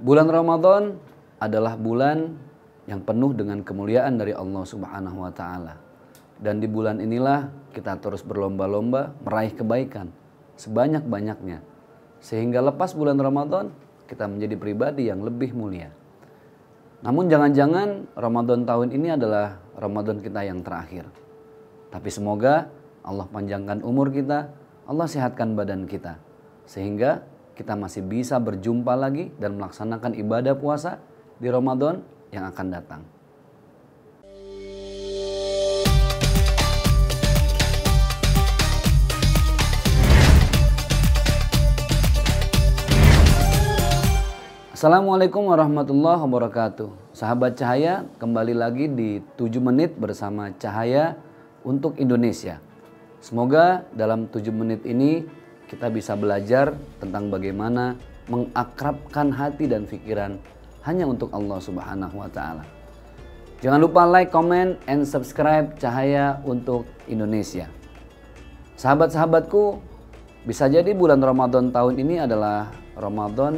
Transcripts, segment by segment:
Bulan Ramadan adalah bulan yang penuh dengan kemuliaan dari Allah Subhanahu wa taala. Dan di bulan inilah kita terus berlomba-lomba meraih kebaikan sebanyak-banyaknya. Sehingga lepas bulan Ramadan kita menjadi pribadi yang lebih mulia. Namun jangan-jangan Ramadan tahun ini adalah Ramadan kita yang terakhir. Tapi semoga Allah panjangkan umur kita, Allah sehatkan badan kita. Sehingga kita masih bisa berjumpa lagi dan melaksanakan ibadah puasa di Ramadan yang akan datang. Assalamualaikum warahmatullahi wabarakatuh. Sahabat Cahaya, kembali lagi di 7 menit bersama Cahaya untuk Indonesia. Semoga dalam 7 menit ini kita bisa belajar tentang bagaimana mengakrabkan hati dan pikiran hanya untuk Allah Subhanahu wa taala. Jangan lupa like, comment, and subscribe Cahaya untuk Indonesia. Sahabat-sahabatku, bisa jadi bulan Ramadan tahun ini adalah Ramadan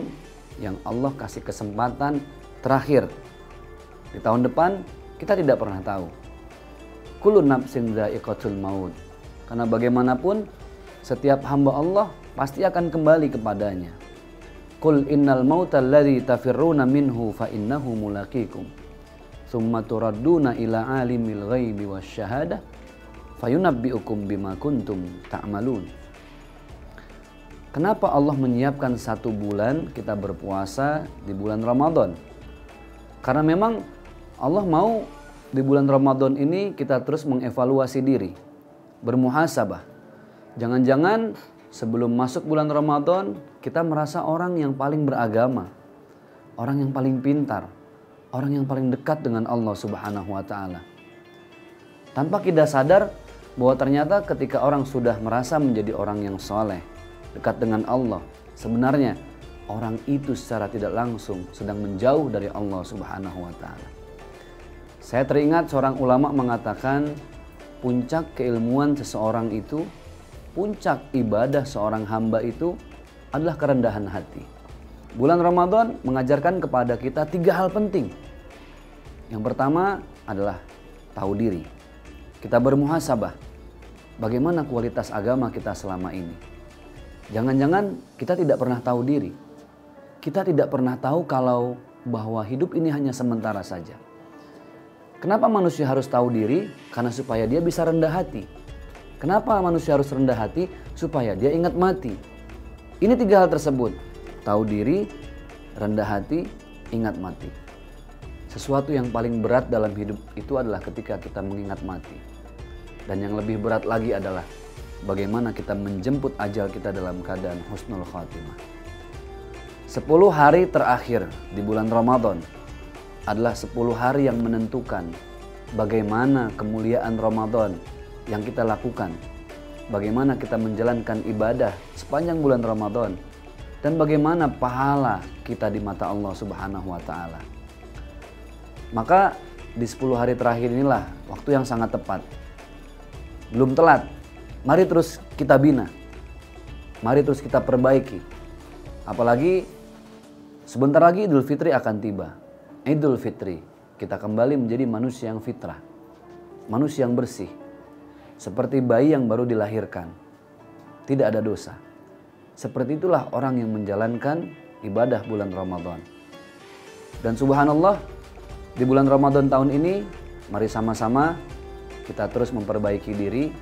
yang Allah kasih kesempatan terakhir. Di tahun depan kita tidak pernah tahu. Kullu nafsin dha'iqatul maut. Karena bagaimanapun setiap hamba Allah pasti akan kembali kepadanya. Qul innal mautal ladzi tafirruna minhu fa innahu mulaqikum. Tsumma turadduna ila alimil ghaibi wasyahadah fayunabbiukum bima kuntum ta'malun. Kenapa Allah menyiapkan 1 bulan kita berpuasa di bulan Ramadan? Karena memang Allah mau di bulan Ramadan ini kita terus mengevaluasi diri, bermuhasabah. Jangan-jangan sebelum masuk bulan Ramadan kita merasa orang yang paling beragama, orang yang paling pintar, orang yang paling dekat dengan Allah Subhanahu wa taala. Tanpa kita sadar bahwa ternyata ketika orang sudah merasa menjadi orang yang soleh, dekat dengan Allah, sebenarnya orang itu secara tidak langsung sedang menjauh dari Allah Subhanahu wa taala. Saya teringat seorang ulama mengatakan puncak keilmuan seseorang itu, puncak ibadah seorang hamba itu adalah kerendahan hati. Bulan Ramadan mengajarkan kepada kita 3 hal penting. Yang pertama adalah tahu diri. Kita bermuhasabah. Bagaimana kualitas agama kita selama ini? Jangan-jangan kita tidak pernah tahu diri. Kita tidak pernah tahu kalau bahwa hidup ini hanya sementara saja. Kenapa manusia harus tahu diri? Karena supaya dia bisa rendah hati. Kenapa manusia harus rendah hati? Supaya dia ingat mati. Ini 3 hal tersebut. Tahu diri, rendah hati, ingat mati. Sesuatu yang paling berat dalam hidup itu adalah ketika kita mengingat mati. Dan yang lebih berat lagi adalah bagaimana kita menjemput ajal kita dalam keadaan husnul khatimah. 10 hari terakhir di bulan Ramadan adalah 10 hari yang menentukan bagaimana kemuliaan Ramadan yang kita lakukan, bagaimana kita menjalankan ibadah sepanjang bulan Ramadan, dan bagaimana pahala kita di mata Allah Subhanahu wa taala. Maka di 10 hari terakhir inilah waktu yang sangat tepat. Belum telat. Mari terus kita bina. Mari terus kita perbaiki. Apalagi sebentar lagi Idul Fitri akan tiba. Idul Fitri, kita kembali menjadi manusia yang fitrah, manusia yang bersih. Seperti bayi yang baru dilahirkan, tidak ada dosa. Seperti itulah orang yang menjalankan ibadah bulan Ramadan. Dan subhanallah, di bulan Ramadan tahun ini, mari sama-sama kita terus memperbaiki diri,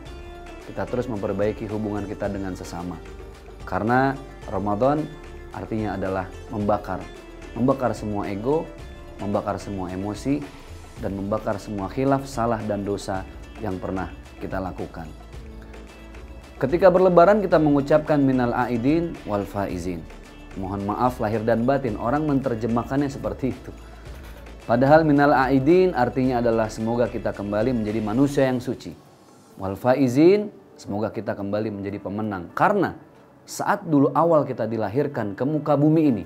kita terus memperbaiki hubungan kita dengan sesama. Karena Ramadan artinya adalah membakar semua ego, membakar semua emosi, dan membakar semua khilaf, salah, dan dosa yang pernah kita lakukan. Ketika berlebaran kita mengucapkan minal aidin wal faizin. Mohon maaf lahir dan batin, orang menerjemahkannya seperti itu. Padahal minal aidin artinya adalah semoga kita kembali menjadi manusia yang suci. Wal faizin, semoga kita kembali menjadi pemenang. Karena saat dulu awal kita dilahirkan ke muka bumi ini,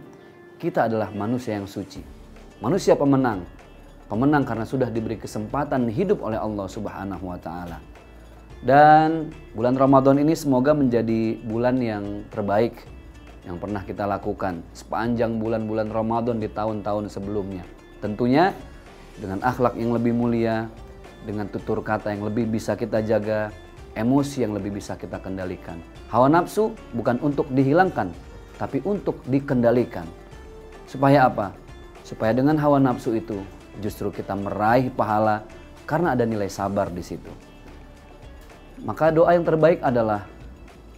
kita adalah manusia yang suci. Manusia pemenang. Pemenang karena sudah diberi kesempatan hidup oleh Allah Subhanahu wa taala. Dan bulan Ramadan ini semoga menjadi bulan yang terbaik yang pernah kita lakukan sepanjang bulan-bulan Ramadan di tahun-tahun sebelumnya. Tentunya dengan akhlak yang lebih mulia, dengan tutur kata yang lebih bisa kita jaga, emosi yang lebih bisa kita kendalikan. Hawa nafsu bukan untuk dihilangkan, tapi untuk dikendalikan. Supaya apa? Supaya dengan hawa nafsu itu justru kita meraih pahala karena ada nilai sabar di situ. Maka doa yang terbaik adalah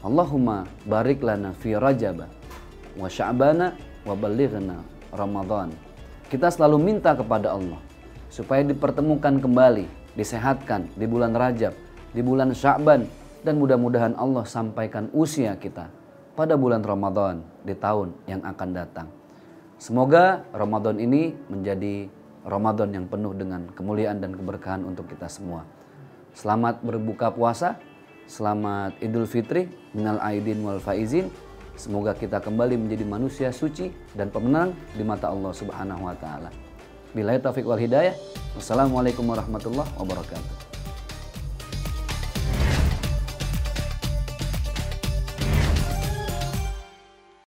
Allahumma barik lana fi Rajab wa Sya'bana wa ballighna Ramadan. Kita selalu minta kepada Allah supaya dipertemukan kembali, disehatkan di bulan Rajab, di bulan Sya'ban, dan mudah-mudahan Allah sampaikan usia kita pada bulan Ramadan di tahun yang akan datang. Semoga Ramadan ini menjadi Ramadan yang penuh dengan kemuliaan dan keberkahan untuk kita semua. Selamat berbuka puasa, selamat Idul Fitri, minal aidin wal faizin. Semoga kita kembali menjadi manusia suci dan pemenang di mata Allah Subhanahu wa taala. Billahi taufiq wal hidayah. Wassalamualaikum warahmatullahi wabarakatuh.